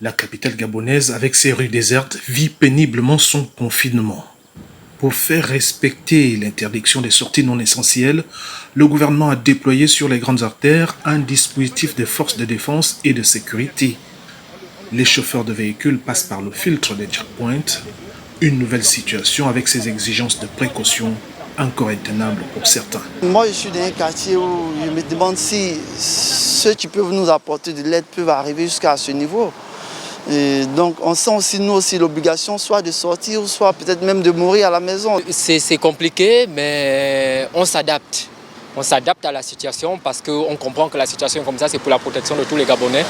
La capitale gabonaise, avec ses rues désertes, vit péniblement son confinement. Pour faire respecter l'interdiction des sorties non essentielles, le gouvernement a déployé sur les grandes artères un dispositif de forces de défense et de sécurité. Les chauffeurs de véhicules passent par le filtre des checkpoints, une nouvelle situation avec ses exigences de précaution encore intenable pour certains. Moi, je suis dans un quartier où je me demande si ceux qui peuvent nous apporter de l'aide peuvent arriver jusqu'à ce niveau. Et donc on sent aussi, nous aussi, l'obligation soit de sortir, ou soit peut-être même de mourir à la maison. C'est compliqué, mais on s'adapte. On s'adapte à la situation parce qu'on comprend que la situation est comme ça, c'est pour la protection de tous les Gabonais.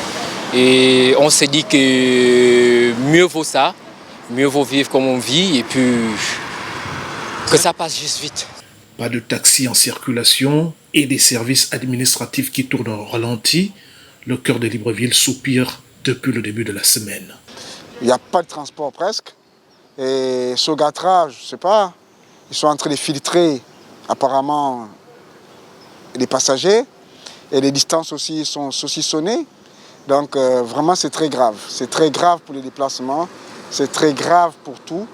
Et on s'est dit que mieux vaut ça, mieux vaut vivre comme on vit et puis que ça passe juste vite. Pas de taxis en circulation et des services administratifs qui tournent au ralenti. Le cœur de Libreville soupire depuis le début de la semaine. Il n'y a pas de transport presque. Et Sogatra, je ne sais pas, ils sont en train de filtrer apparemment les passagers. Et les distances aussi sont saucissonnées. Donc vraiment c'est très grave. C'est très grave pour les déplacements. C'est très grave pour tout.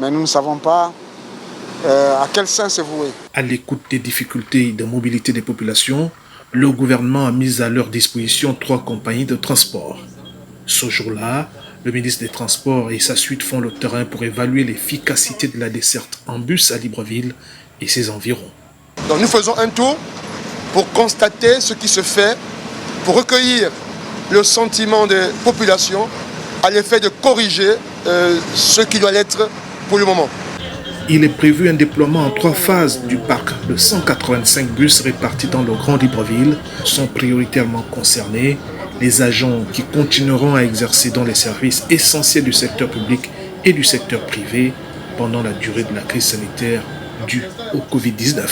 Mais nous ne savons pas à quel sens c'est voué. À l'écoute des difficultés de mobilité des populations, le gouvernement a mis à leur disposition 3 compagnies de transport. Ce jour-là, le ministre des Transports et sa suite font le terrain pour évaluer l'efficacité de la desserte en bus à Libreville et ses environs. Donc nous faisons un tour pour constater ce qui se fait, pour recueillir le sentiment des populations à l'effet de corriger ce qui doit l'être pour le moment. Il est prévu un déploiement en 3 phases du parc de 185 bus répartis dans le Grand Libreville sont prioritairement concernés. Les agents qui continueront à exercer dans les services essentiels du secteur public et du secteur privé pendant la durée de la crise sanitaire due au Covid-19.